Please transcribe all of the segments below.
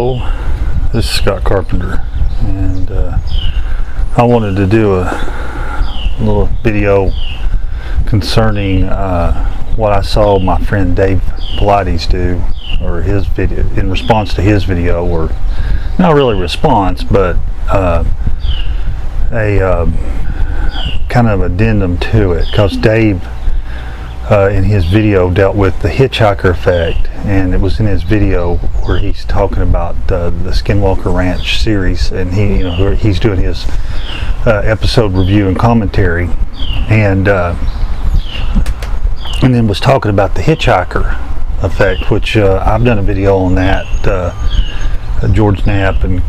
Hello, this is Scott Carpenter, and I wanted to do a little video concerning what I saw my friend Dave Pilates do, or his video, in response to his video, or not really response, but a kind of addendum to it, because Dave in his video dealt with the Hitchhiker effect, and it was in his video where he's talking about the Skinwalker Ranch series, and he's doing his episode review and commentary, and then was talking about the Hitchhiker effect, which I've done a video on that. George Knapp and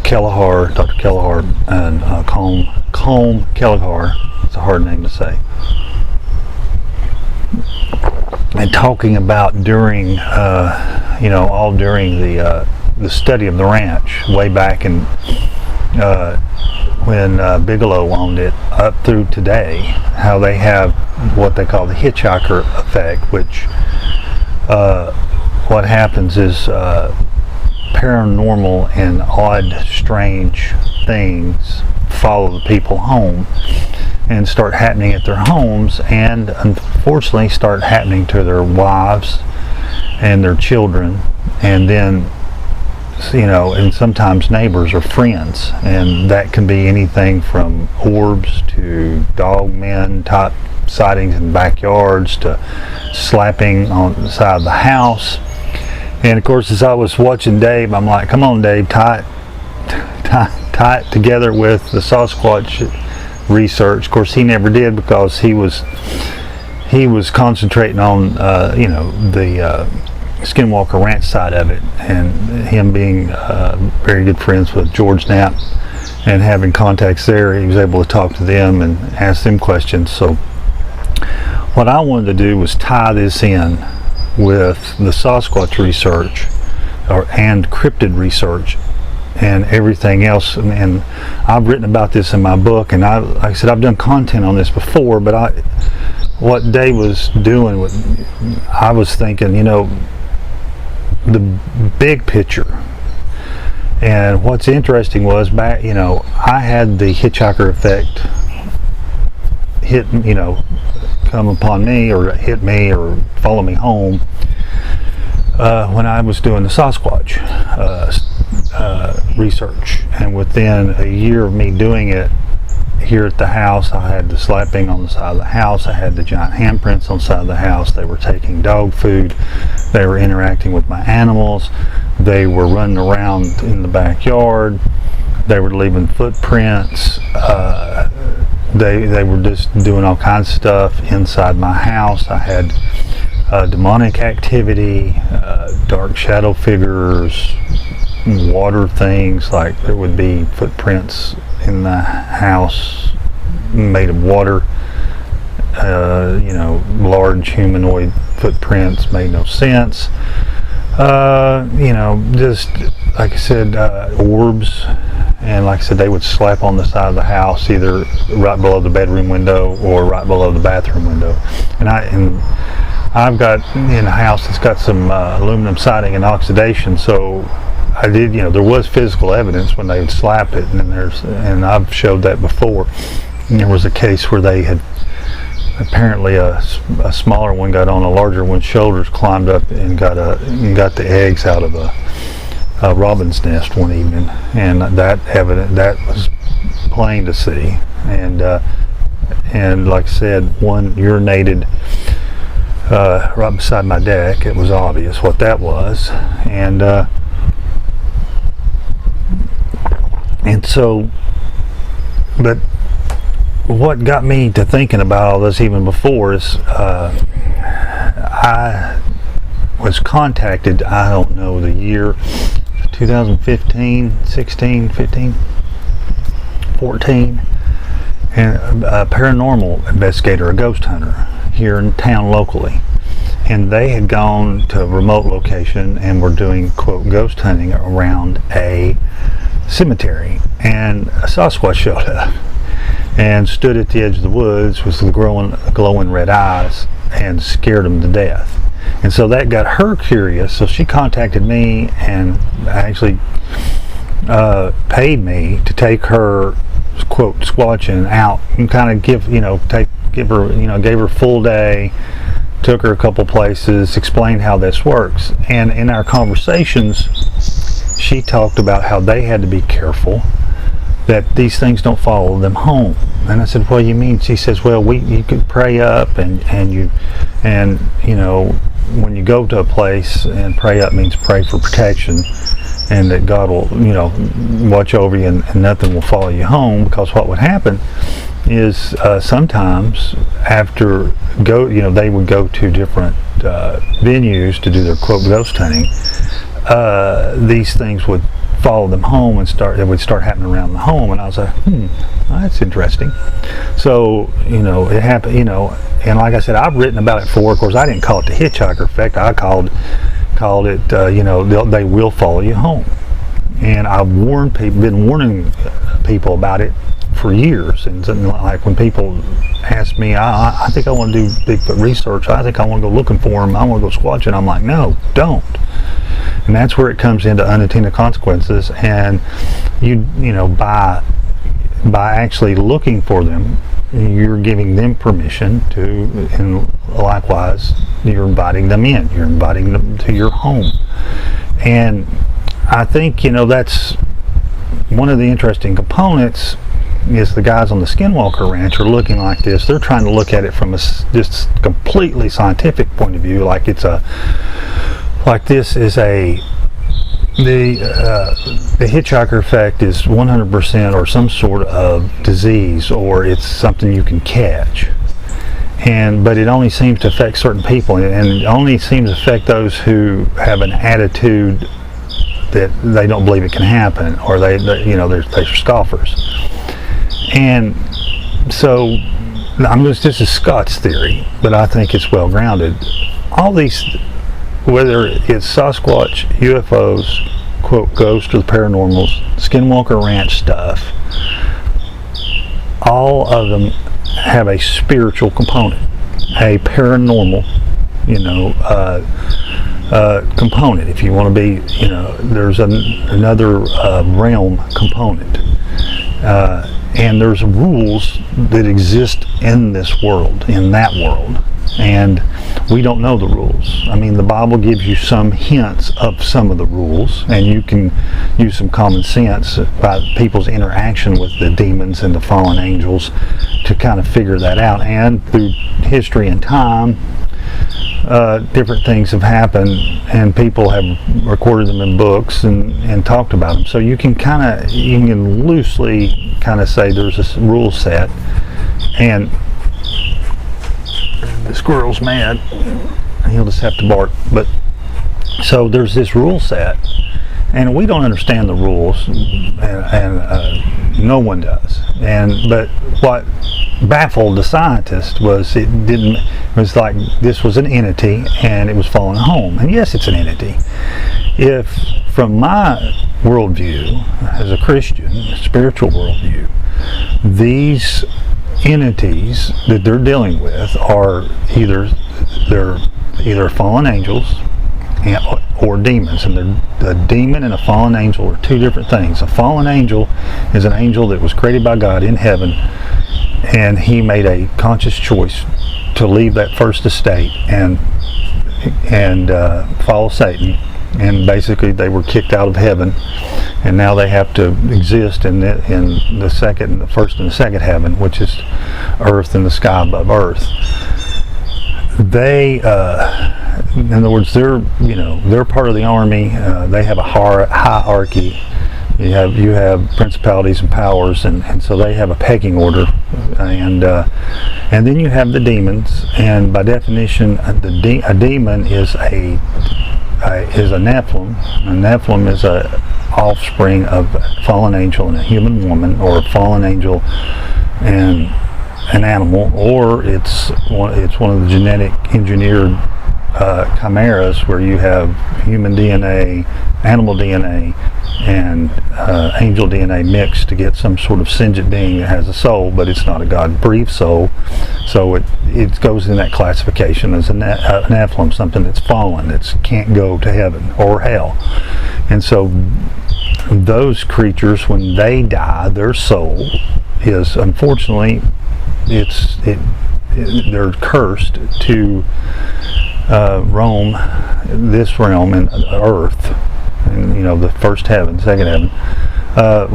Kelleher, Dr. Kelleher, and Colm Kelleher, it's a hard name to say, and talking about during all during the study of the ranch way back in when Bigelow owned it up through today, how they have what they call the Hitchhiker effect, which what happens is paranormal and odd, strange things follow the people home and start happening at their homes, and unfortunately start happening to their wives and their children, and then and sometimes neighbors or friends, and that can be anything from orbs to dog men type sightings in backyards to slapping on the side of the house. And of course, as I was watching Dave, I'm like, come on Dave, tie it together with the Sasquatch research. Of course, he never did, because he was concentrating on the Skinwalker Ranch side of it, and him being very good friends with George Knapp and having contacts there, he was able to talk to them and ask them questions. So what I wanted to do was tie this in with the Sasquatch research and cryptid research and everything else, and I've written about this in my book, and like I said, I've done content on this before, but what Dave was doing, I was thinking, the big picture. And what's interesting was back, I had the Hitchhiker effect come upon me, or hit me, or follow me home when I was doing the Sasquatch research. And within a year of me doing it here at the house, I had the slapping on the side of the house, I had the giant handprints on the side of the house, they were taking dog food, they were interacting with my animals, they were running around in the backyard, they were leaving footprints, they were just doing all kinds of stuff inside my house. I had demonic activity, dark shadow figures, water things, like there would be footprints in the house made of water, large humanoid footprints, made no sense, just like I said, orbs, and like I said, they would slap on the side of the house, either right below the bedroom window or right below the bathroom window. And I've got in a house that's got some aluminum siding and oxidation, so I did, there was physical evidence when they would slap it, and I've showed that before. And there was a case where they had apparently a smaller one got on a larger one's shoulders, climbed up and got the eggs out of a robin's nest one evening, and that was plain to see. And like I said, one urinated right beside my deck. It was obvious what that was, and so, but what got me to thinking about all this even before is I was contacted, I don't know the year, 2015, 16, 15, 14, and a paranormal investigator, a ghost hunter here in town locally, and they had gone to a remote location and were doing, quote, ghost hunting around a cemetery, and a Sasquatch showed up and stood at the edge of the woods with the glowing red eyes and scared them to death. And so that got her curious. So she contacted me and actually paid me to take her, quote, squatching out and kind of gave her a full day, took her a couple places, explained how this works. And in our conversations, she talked about how they had to be careful that these things don't follow them home. And I said, what do you mean? She says, well, you could pray up and when you go to a place, and pray up means pray for protection, and that God will, watch over you and nothing will follow you home. Because what would happen is sometimes after they would go to different venues to do their, quote, ghost hunting. These things would follow them home and it would start happening around the home. And I was like, that's interesting. So, it happened, and like I said, I've written about it before. Of course, I didn't call it the Hitchhiker effect. I called it, they will follow you home. And I've been warning people about it for years. And like when people ask me, I think I want to do Bigfoot research. I think I want to go looking for them. I want to go squatching. I'm like, no, don't. And that's where it comes into unintended consequences. And by actually looking for them, you're giving them permission to, and likewise, you're inviting them in. You're inviting them to your home. And I think, that's one of the interesting components is the guys on the Skinwalker Ranch are looking like this. They're trying to look at it from a just completely scientific point of view, like the hitchhiker effect is 100% or some sort of disease, or it's something you can catch. But it only seems to affect certain people, and it only seems to affect those who have an attitude that they don't believe it can happen, or they're scoffers. And so, this is Scott's theory, but I think it's well grounded. All these, whether it's Sasquatch, UFOs, quote, ghosts or the paranormals, Skinwalker Ranch stuff, all of them have a spiritual component, a paranormal, component. If you want to be, there's another realm component. And there's rules that exist in this world, in that world. And we don't know the rules. I mean, the Bible gives you some hints of some of the rules, and you can use some common sense by people's interaction with the demons and the fallen angels to kind of figure that out. And through history and time, different things have happened, and people have recorded them in books and talked about them. So you can loosely kind of say there's this rule set, and the squirrel's mad, he'll just have to bark. But so there's this rule set, and we don't understand the rules, and no one does. But what baffled the scientist was it was like this was an entity and it was falling home. And yes, it's an entity. If from my worldview as a Christian, spiritual worldview, these entities that they're dealing with are either fallen angels or demons, and a demon and a fallen angel are two different things. A fallen angel is an angel that was created by God in heaven, and he made a conscious choice to leave that first estate and follow Satan, and basically they were kicked out of heaven, and now they have to exist in the first and the second heaven, which is earth and the sky above earth. They in other words, they're part of the army. They have a hierarchy. You have principalities and powers, and so they have a pecking order, and then you have the demons. And by definition, a demon is a Nephilim. A Nephilim is a offspring of a fallen angel and a human woman, or a fallen angel and an animal, or it's one of the genetic engineered chimeras where you have human DNA, animal DNA, and angel DNA mixed to get some sort of sentient being that has a soul, but it's not a God-breathed soul. So it goes in that classification as a Nephilim, something that's fallen, that can't go to heaven or hell. And so those creatures, when they die, their soul is, unfortunately, they're cursed to roam this realm and earth, and the first heaven, second heaven,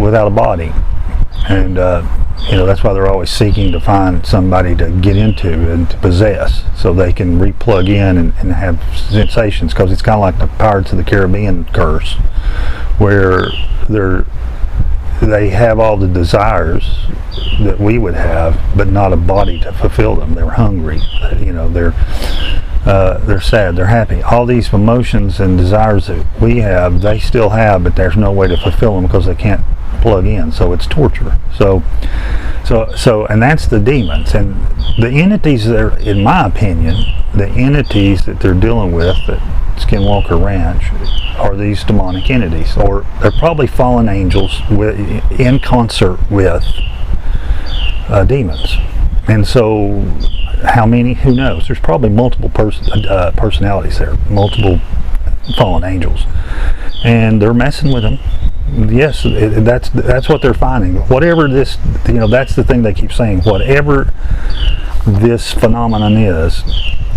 without a body. And that's why they're always seeking to find somebody to get into and to possess, so they can re-plug in and have sensations, because it's kind of like the Pirates of the Caribbean curse, where they have all the desires that we would have, but not a body to fulfill them. They're hungry, they're sad, they're happy. All these emotions and desires that we have, they still have, but there's no way to fulfill them because they can't plug in. So it's torture. So, and that's the demons. And the entities that are, in my opinion, the entities that they're dealing with at Skinwalker Ranch are these demonic entities, or they're probably fallen angels in concert with demons. And so, how many? Who knows? There's probably multiple personalities there, multiple fallen angels, and they're messing with them. Yes, that's what they're finding. Whatever this, that's the thing they keep saying. Whatever this phenomenon is,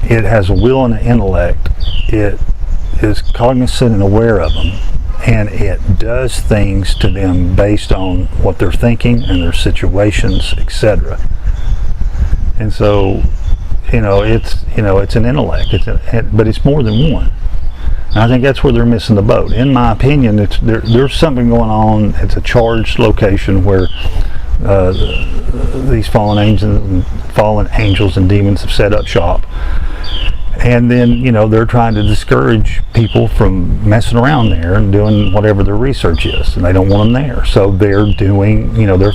it has a will and an intellect. It is cognizant and aware of them, and it does things to them based on what they're thinking and their situations, etc. And so, it's an intellect. But it's more than one. And I think that's where they're missing the boat. In my opinion, there's something going on. It's a charged location where these fallen angels and demons have set up shop. And then, they're trying to discourage people from messing around there and doing whatever their research is, and they don't want them there. So they're doing, they're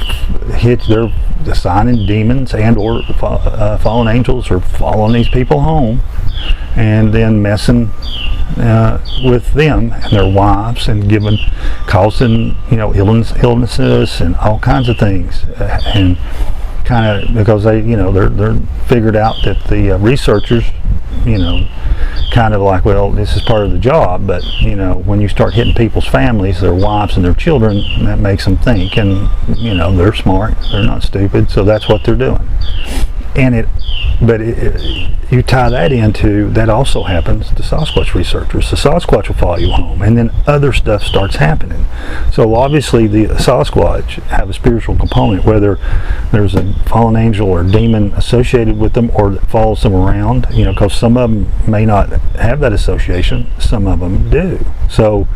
assigning demons and or fallen angels, or following these people home, and then messing with them and their wives, and causing illnesses and all kinds of things, and kind of because they're figured out that the researchers kind of like, well, this is part of the job, but when you start hitting people's families, their wives and their children, that makes them think, and they're smart, they're not stupid, so that's what they're doing. And you tie that into, that also happens to Sasquatch researchers. The Sasquatch will follow you home, and then other stuff starts happening. So obviously the Sasquatch have a spiritual component, whether there's a fallen angel or demon associated with them, or that follows them around, because some of them may not have that association, some of them do. So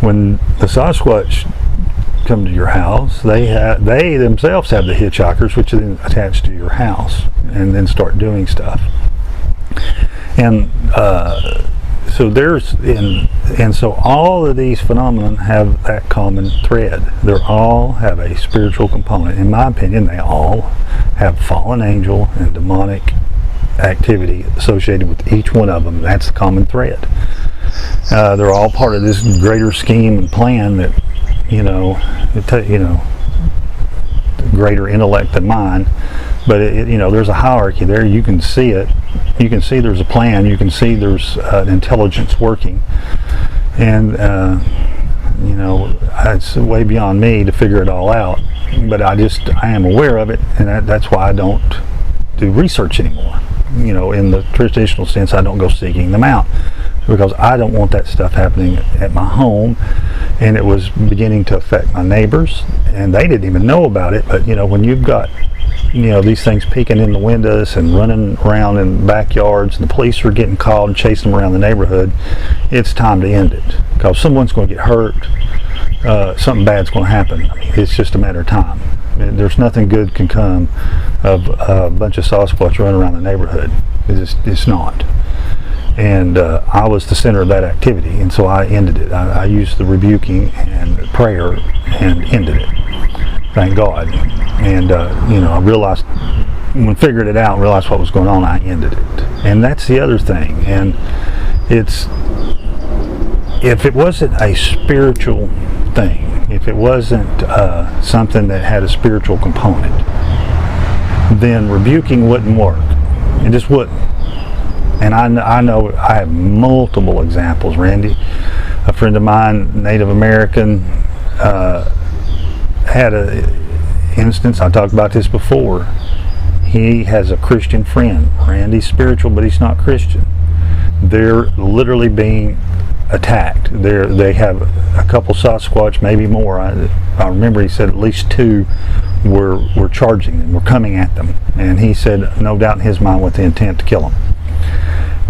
when the Sasquatch come to your house, they themselves have the hitchhikers, which are then attached to your house and then start doing stuff. And so all of these phenomena have that common thread. They all have a spiritual component. In my opinion, they all have fallen angel and demonic activity associated with each one of them. That's the common thread. They're all part of this greater scheme and plan that greater intellect than mine, but there's a hierarchy there. You can see it. You can see there's a plan. You can see there's an intelligence working, and it's way beyond me to figure it all out. But I am aware of it, and that's why I don't do research anymore. In the traditional sense, I don't go seeking them out, because I don't want that stuff happening at my home. And it was beginning to affect my neighbors, and they didn't even know about it. But when you've got these things peeking in the windows and running around in backyards, and the police are getting called and chasing them around the neighborhood, it's time to end it, because someone's going to get hurt. Something bad's going to happen. It's just a matter of time. There's nothing good can come of a bunch of Sasquatch running around the neighborhood. It's not. And I was the center of that activity, and so I ended it. I used the rebuking and prayer and ended it. Thank God. And I realized when figured it out and realized what was going on, I ended it. And that's the other thing. And it's, if it wasn't a spiritual thing, if it wasn't something that had a spiritual component, then rebuking wouldn't work. It just wouldn't. And I know I have multiple examples. Randy, a friend of mine, Native American, had a instance. I talked about this before. He has a Christian friend. Randy's spiritual, but he's not Christian. They're literally being attacked. They have a couple Sasquatch, maybe more. I remember he said at least 2 were charging them, were coming at them. And he said, no doubt in his mind, with the intent to kill them.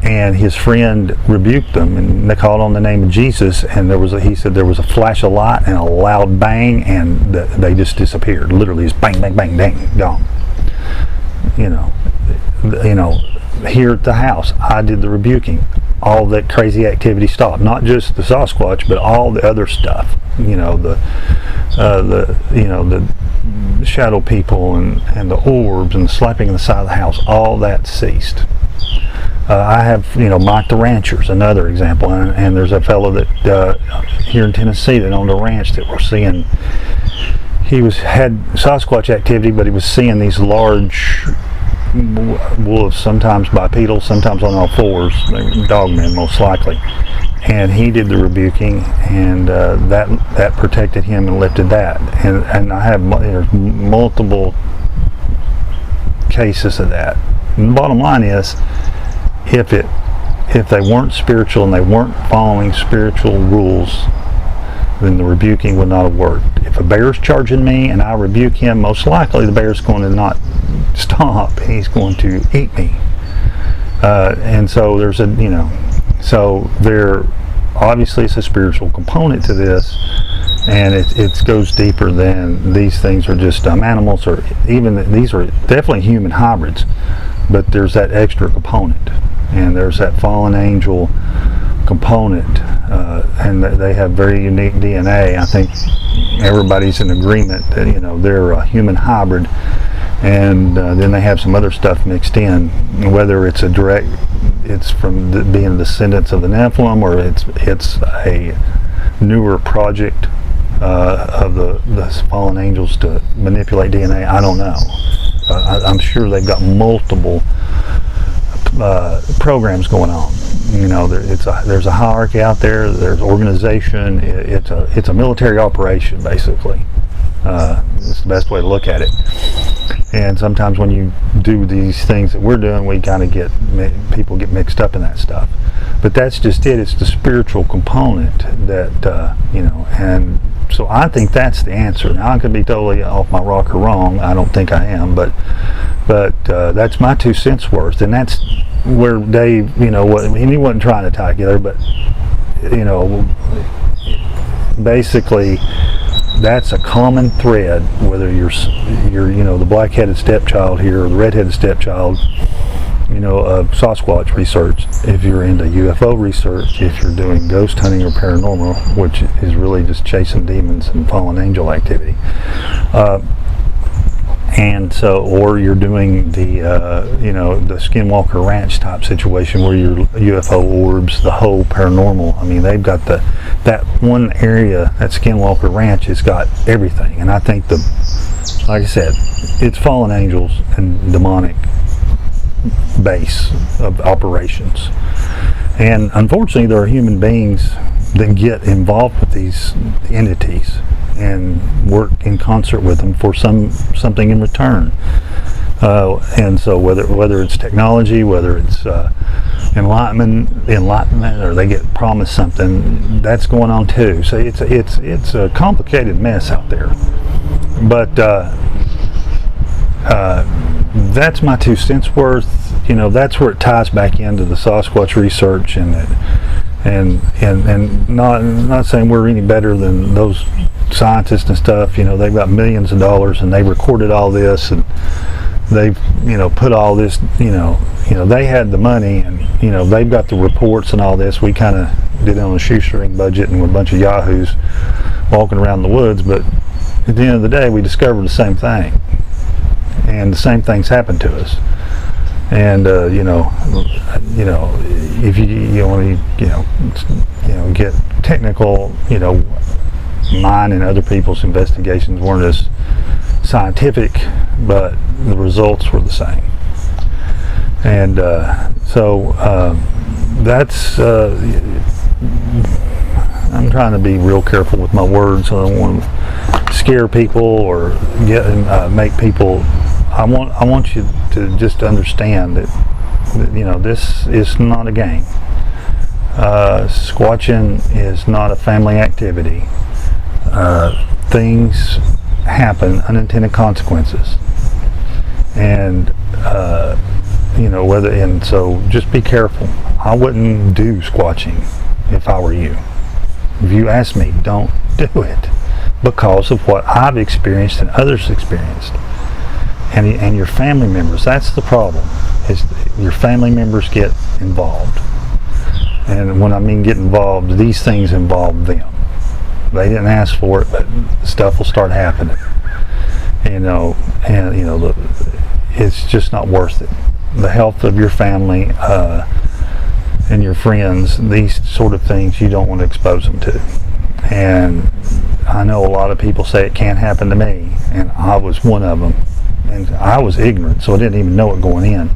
And his friend rebuked them, and they called on the name of Jesus, and he said there was a flash of light and a loud bang, and they just disappeared. Literally, just bang, bang, bang, dang, gone. You know, here at the house, I did the rebuking. All that crazy activity stopped. Not just the Sasquatch, but all the other stuff. You know, the shadow people and the orbs and the slapping on the side of the house. All that ceased. I have, Mike the Rancher's another example, and there's a fellow that here in Tennessee that owned a ranch that we're seeing. He had Sasquatch activity, but he was seeing these large wolves, sometimes bipedal, sometimes on all fours, dogmen most likely. And he did the rebuking, and that protected him and lifted that. And I have there's multiple cases of that. And the bottom line is, if they weren't spiritual and they weren't following spiritual rules, then the rebuking would not have worked. If a bear's charging me and I rebuke him, most likely the bear's going to not stop. He's going to eat me. And so there's so there obviously is a spiritual component to this, and it goes deeper than these things are just animals, or even these are definitely human hybrids, but there's that extra component, and there's that fallen angel component, and they have very unique DNA. I think everybody's in agreement that they're a human hybrid, and then they have some other stuff mixed in, whether it's it's from being descendants of the Nephilim, or it's a newer project of the fallen angels to manipulate DNA. I don't know. I'm sure they've got multiple programs going on. There's a hierarchy out there. There's organization. It's a military operation, basically. It's the best way to look at it. And sometimes when you do these things that we're doing, we kind of people get mixed up in that stuff. But that's just it. It's the spiritual component that and so I think that's the answer. Now I could be totally off my rocker wrong. I don't think I am, but that's my 2 cents worth, and that's where Dave, he wasn't trying to tie together, but basically that's a common thread, whether you're the black-headed stepchild here or the red-headed stepchild, of Sasquatch research, if you're into UFO research, if you're doing ghost hunting or paranormal, which is really just chasing demons and fallen angel activity. And so, or you're doing the Skinwalker Ranch type situation where you're UFO orbs, the whole paranormal. I mean, they've got that one area, that Skinwalker Ranch has got everything. And I think like I said, it's fallen angels and demonic base of operations. And unfortunately, there are human beings that get involved with these entities and work in concert with them for something in return. And so whether it's technology, whether it's enlightenment, or they get promised something, that's going on too. So it's a complicated mess out there. But that's my 2 cents worth. That's where it ties back into the Sasquatch research, and not saying we're any better than those scientists and stuff. They've got millions of dollars and they recorded all this, and they've put all this. They had the money, and they've got the reports and all this. We kind of did it on a shoestring budget and with a bunch of yahoos walking around the woods, but at the end of the day, we discovered the same thing. and the same things happen to us. And if you want to get technical, mine and other people's investigations weren't as scientific, but the results were the same. And so that's I'm trying to be real careful with my words. So I don't want to scare people or make people. I want you to just understand that this is not a game. Squatching is not a family activity. Things happen, unintended consequences, and so just be careful. I wouldn't do squatching if I were you. If you ask me, don't do it, because of what I've experienced and others experienced. And your family members, that's the problem, is your family members get involved. And when I mean get involved, these things involve them. They didn't ask for it, but stuff will start happening. It's just not worth it. The health of your family and your friends, these sort of things, you don't want to expose them to. And I know a lot of people say it can't happen to me, and I was one of them. And I was ignorant, so I didn't even know it going in.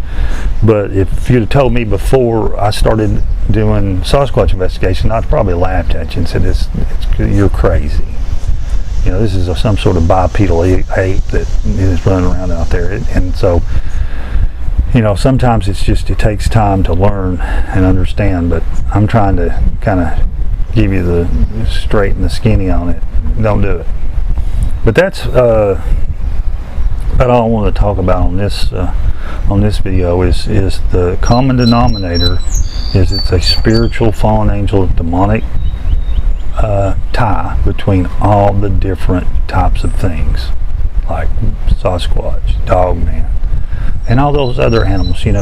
But if you'd have told me before I started doing Sasquatch investigation, I'd probably laughed at you and said, "You're crazy. This is some sort of bipedal ape that is running around out there." And so, sometimes it takes time to learn and understand. But I'm trying to kind of give you the straight and the skinny on it. Don't do it. But that's all I want to talk about on this video is the common denominator is it's a spiritual fallen angel demonic tie between all the different types of things like Sasquatch, Dogman, and all those other animals. You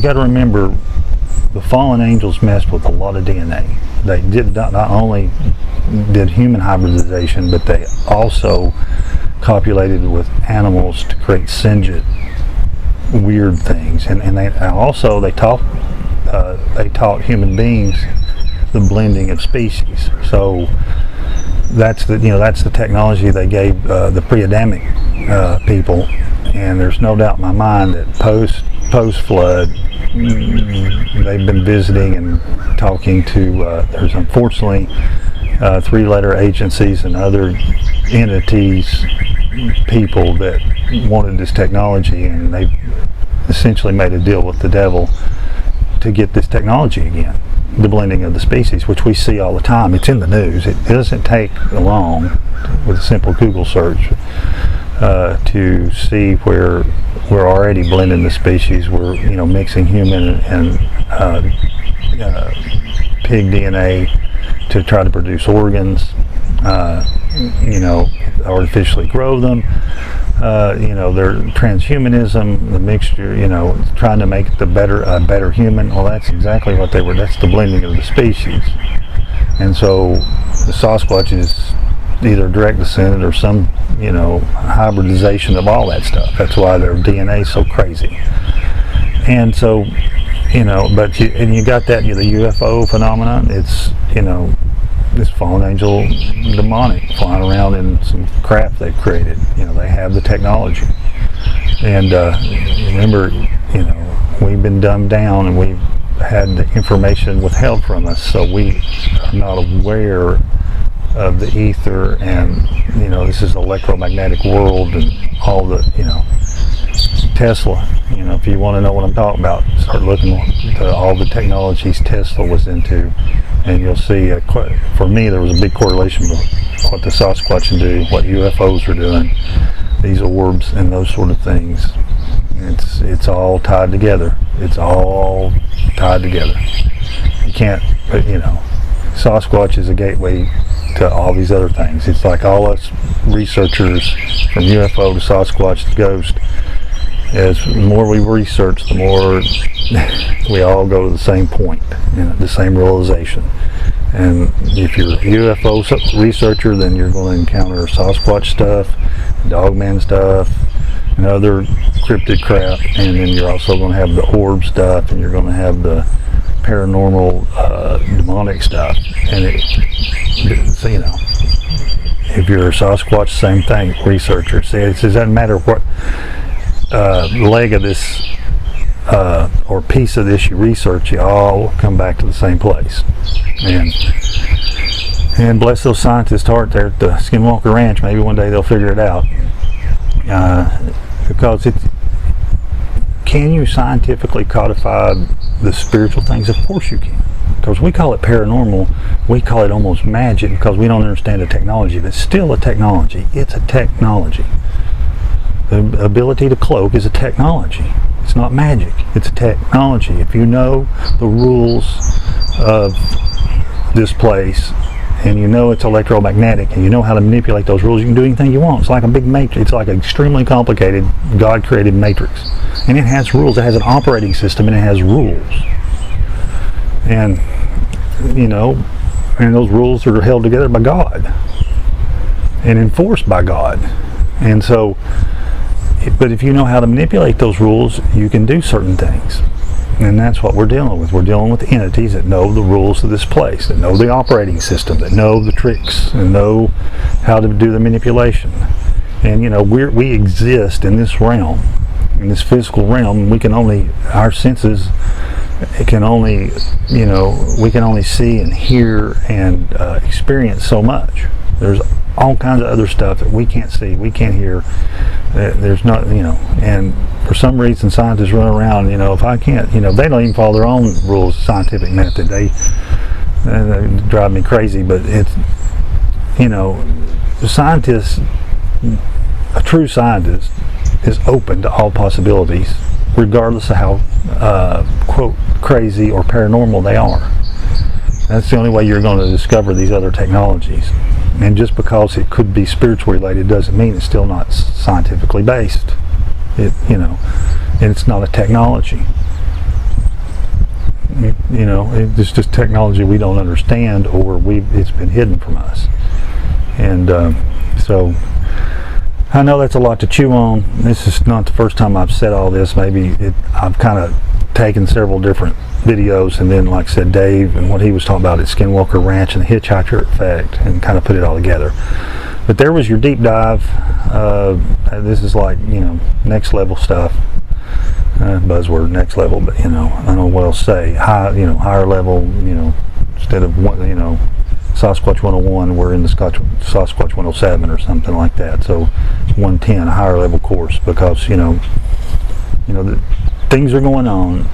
got to remember the fallen angels messed with a lot of DNA. They did not only did human hybridization, but they also copulated with animals to create sentient weird things, and they taught human beings the blending of species. So that's the technology they gave the pre-Adamic people, and there's no doubt in my mind that post flood they've been visiting and talking to there's unfortunately 3-letter agencies and other entities, people that wanted this technology, and they've essentially made a deal with the devil to get this technology again, the blending of the species, which we see all the time. It's in the news. It doesn't take long with a simple Google search to see where we're already blending the species. We're mixing human and pig DNA to try to produce organs, artificially grow them. Their transhumanism, the mixture, trying to make a better human. Well, that's exactly what they were. That's the blending of the species. And so the Sasquatch is either direct descendant or some, hybridization of all that stuff. That's why their DNA is so crazy. And so, you got that, the UFO phenomenon. It's, this fallen angel demonic flying around in some craft they've created. They have the technology. And remember, we've been dumbed down and we've had the information withheld from us, so we are not aware of the ether, and this is the electromagnetic world and all the Tesla. If you want to know what I'm talking about, start looking at all the technologies Tesla was into, and you'll see for me there was a big correlation with what the Sasquatch do, what UFOs are doing, these orbs and those sort of things. It's all tied together. It's all tied together. You can't, Sasquatch is a gateway to all these other things. It's like all us researchers, from UFO to Sasquatch to Ghost, as the more we research, the more we all go to the same point, the same realization. And if you're a UFO researcher, then you're going to encounter Sasquatch stuff, Dogman stuff, and other cryptid crap, and then you're also going to have the orb stuff, and you're going to have the paranormal, demonic stuff. And so, you know, if you're a Sasquatch, same thing. Researcher, see, it doesn't matter what leg of this or piece of this you research, you all come back to the same place. And bless those scientists' heart there at the Skinwalker Ranch. Maybe one day they'll figure it out. Because can you scientifically codify the spiritual things? Of course you can. Because we call it paranormal, we call it almost magic because we don't understand the technology, but it's still a technology. It's a technology. The ability to cloak is a technology. It's not magic, it's a technology. If you know the rules of this place, and you know it's electromagnetic, and you know how to manipulate those rules, you can do anything you want. It's like a big matrix. It's like an extremely complicated, God-created matrix. And it has rules. It has an operating system, and it has rules. And, you know, and those rules are held together by God and enforced by God. And so, but if you know how to manipulate those rules, you can do certain things. And that's what we're dealing with. We're dealing with entities that know the rules of this place, that know the operating system, that know the tricks, and know how to do the manipulation. And, you know, we exist in this realm, in this physical realm. We can only, our senses, it can only, you know, we can only see and hear and experience so much. There's all kinds of other stuff that we can't see, we can't hear. There's not, you know, and for some reason scientists run around, you know, if I can't, you know, they don't even follow their own rules of scientific method. They drive me crazy, but it's, you know, the scientists, a true scientist is open to all possibilities, regardless of how, quote, crazy or paranormal they are. That's the only way you're going to discover these other technologies. And just because it could be spiritual related doesn't mean it's still not scientifically based. It, you know, and it's not a technology. You know, it's just technology we don't understand, or it's been hidden from us. And so I know that's a lot to chew on. This is not the first time I've said all this. Maybe I've kind of taken several different videos, and then, like I said, Dave and what he was talking about at Skinwalker Ranch and the Hitchhiker effect, and kind of put it all together. But there was your deep dive. This is like, you know, next level stuff. Buzzword, next level, but, you know, I don't know what else to say. High, you know, higher level, you know, instead of, you know, Sasquatch 101, we're in the Sasquatch 107 or something like that. So it's 110, a higher level course, because, you know, things are going on.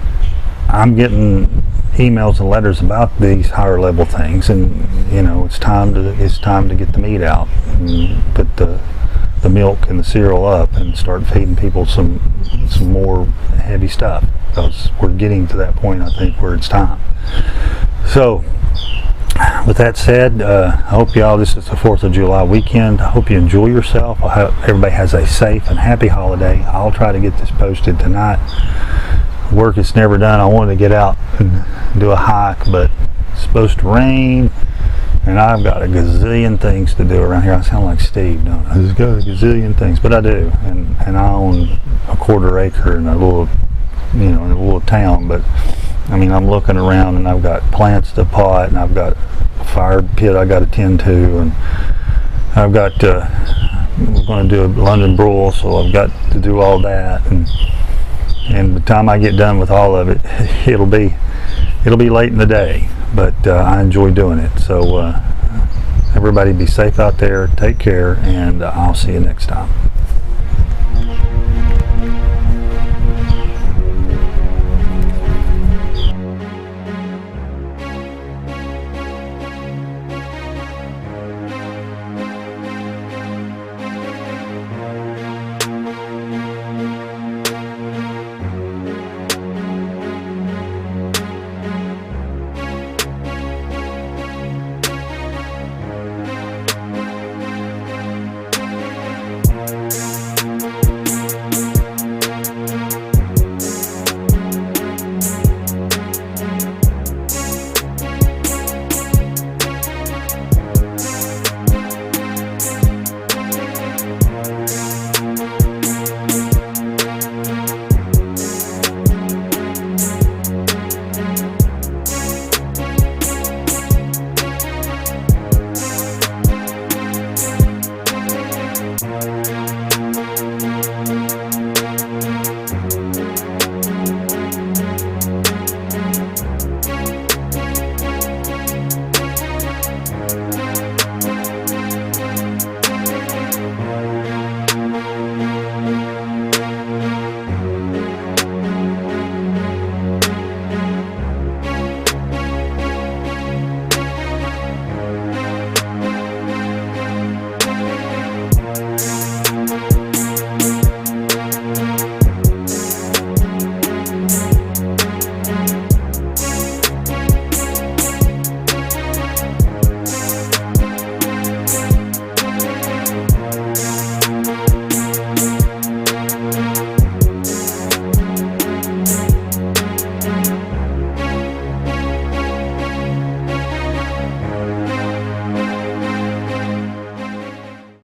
I'm getting emails and letters about these higher level things, and, you know, it's time to get the meat out and put the milk and the cereal up and start feeding people some more heavy stuff, because we're getting to that point, I think, where it's time. So with that said, I hope y'all, this is the 4th of July weekend. I hope you enjoy yourself. I hope everybody has a safe and happy holiday. I'll try to get this posted tonight. Work is never done. I wanted to get out and do a hike, but it's supposed to rain, and I've got a gazillion things to do around here. I sound like Steve, don't I? I've got a gazillion things, but I do, and I own a 1/4 acre in a little, you know, in a little town. But I mean, I'm looking around, and I've got plants to pot, and I've got a fire pit I got to tend to, and I've got we're going to do a London broil, so I've got to do all that, and by the time I get done with all of it, it'll be late in the day, but I enjoy doing it. So everybody be safe out there, take care, and I'll see you next time.